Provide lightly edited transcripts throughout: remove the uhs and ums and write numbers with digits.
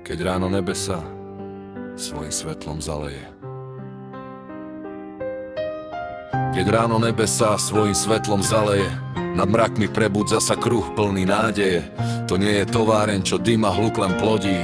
Keď ráno nebesa svojim svetlom zaleje. Keď ráno nebesa svojim svetlom zaleje, nad mrakmi prebudza sa kruh plný nádeje. To nie je továreň, čo dym a hluk len plodí,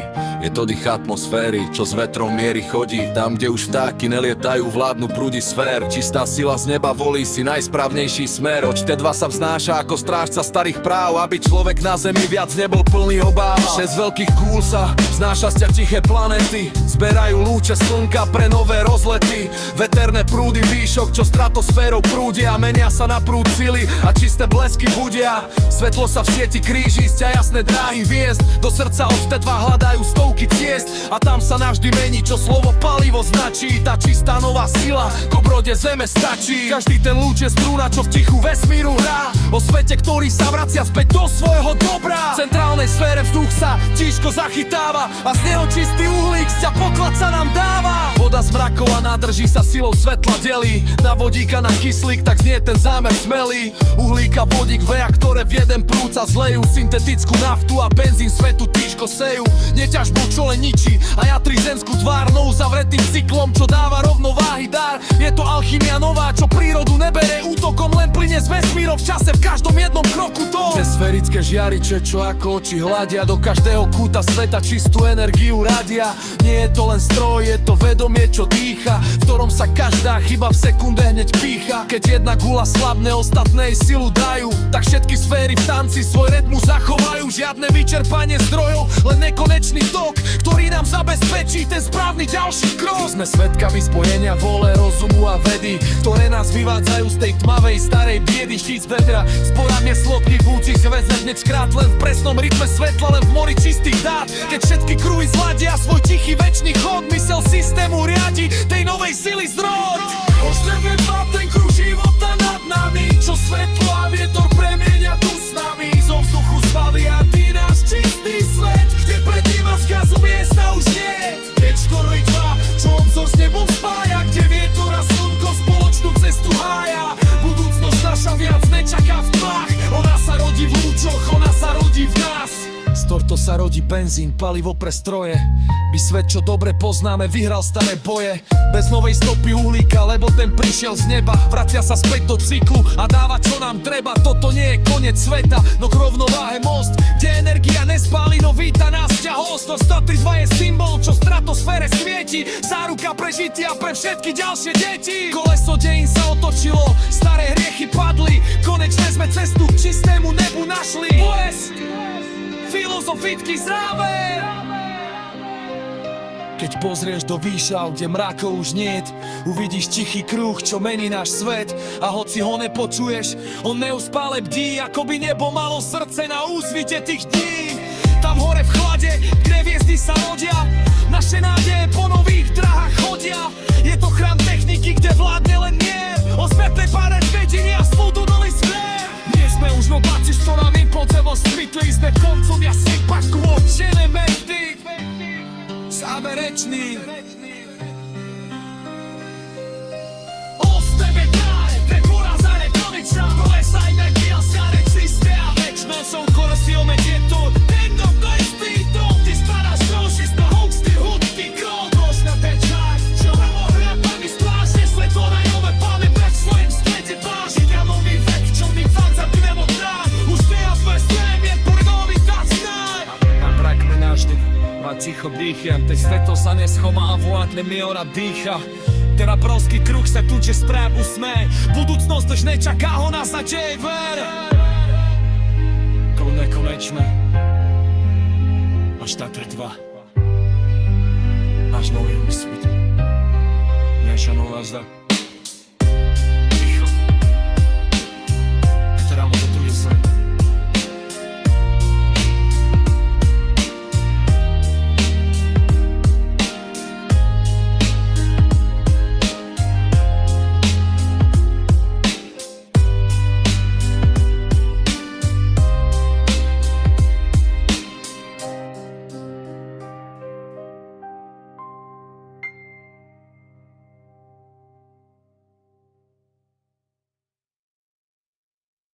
je to dých atmosféry, čo s vetrom miery chodí. Tam, kde už vtáky nelietajú, vládnu prúdi sfér. Čistá sila z neba volí si najsprávnejší smer. Oč T2 sa vznáša ako strážca starých práv, aby človek na zemi viac nebol plný obáv. 6 veľkých kúl sa vznáša z ťa tiché planéty, zberajú lúče slnka pre nové rozlety. Veterné prúdy výšok, čo stratosférou prúdia, menia sa na prúd sily a čisté blesky budia. Svetlo sa v sieti kríži, z ťa jasné dráhy hviezd. Do srdca od T2 hľadajú stovky ciest, a tam sa navždy mení, čo slovo palivo značí. Tá čistá nová sila k obrode zeme stačí. Každý ten lúč je strúna, čo v tichu vesmíru hrá o svete, ktorý sa vracia späť do svojho dobra. V centrálnej sfére vzduch sa tížko zachytáva a z neho čistý uhlík z ťa poklad sa nám dáva. Voda z mrakov a nádrží sa silou svetla delí na vodíka, na kyslík, tak znie ten zámer smelý. Uhlík a vodík veja, ktoré v jeden prúd sa zlejú. Syntetickú naftu a benzín svetu tížko sejú. Neťažbu, čo len ničí a jatrí zemskú tvárnou zavretým cyklom, čo dáva rovnováhy dar. Je to alchymia nová, čo prírodu nebere útokom, len plyne z vesmírov v čase v každom jednom kroku to. Tie sférické žiariče, čo ako oči hľadia do každého kúta sveta, čistú energiu radia. Nie je to len stroj, je to vedomie, čo dýcha, v ktorom sa každá chyba v sekunde hneď pícha. Keď jedna gula slabne, ostatné jej silu dajú, tak všetky sféry v tanci svoj rytmus zachovajú. Žiadne vyčerpanie zdrojov, len nekonečný tok, ktorý nám zabezpečí ten správny ďalší krok. Sme svedkami spojenia vôle, rozumu a vedy, ktoré nás vyvádzajú z tej tmavej starej biedy. Štít vetra, sporami slotky v lúčich zväzne hneďkrát, len v presnom rytme svetla, len v mori čistých dát. Keď všetky kruhy zladia svoj tichý večný chod, mysel systému riadi tej novej sily zrod. Ožleme ten kruh života nad nami, čo svetlo a vietor premieňa tu s nami. Zo vzduchu spavia ty náš čistý svet, kde pred ním a vzkazu miesta už nie. Keď skoro i tma, čo obzor s nebom spája, kde vietor a slnko spoločnú cestu hája. Budúcnosť naša viac nečaká v tmách, ona sa rodí v lúčoch, ona sa rodí v nás. Z tohto sa rodí benzín, palivo pre stroje, by svet, čo dobre poznáme, vyhral staré boje. Bez novej stopy uhlíka, lebo ten prišiel z neba, vracia sa späť do cyklu a dáva, čo nám treba. Toto nie je koniec sveta, no k rovnováhe most, kde energia nespáli, no víta nás ťa host. No 132 je symbol, čo v stratosfére svieti, záruka prežitia pre všetky ďalšie deti. Koleso dejín sa otočilo, staré hriechy padli, konečne sme cestu k čistému nebu našli. Filozofický záver. Keď pozrieš do výšav, kde mrakov už niet, uvidíš tichý kruh, čo mení náš svet. A hoci ho nepočuješ, on neustále bdí, ako by nebo malo srdce na úsvite tých dní. Tam hore v chlade, kde hviezdy sa rodia, naše nádeje po nových drahách chodia. Je to chrám techniky, kde vládne len mier, o svetlej páre vedení a súdu nový smer. Nie sme už nováci, čo nám impulzevo svitli, sme koncovia sypa kôčené mechty. Záverečný Ostebe dare, pre poraza nekonečná, kolesa energia stare čisté a večné. Jsou kolesiome tieto, ten to istý dom, ty spadáš troši z toho úcty hudky krok. Možná ten čaj, čo nám ohľadami splášne, svetlo na nové páme pre svojim svete váži. Ja nový vek, čo mi fan zabývem od rán, už teraz bez tém je prvnový tak znaj. A brakme navždy a ticho dýchem, teď svetlo sa neschomá a vládne mi ora dýcha. Ten obrovský kruh sa tuče správu sme, budúcnosť už nečaká, ho nás nadeje ver. To nekonečné, až tá trtva, až nový úsvit, neša nová zda.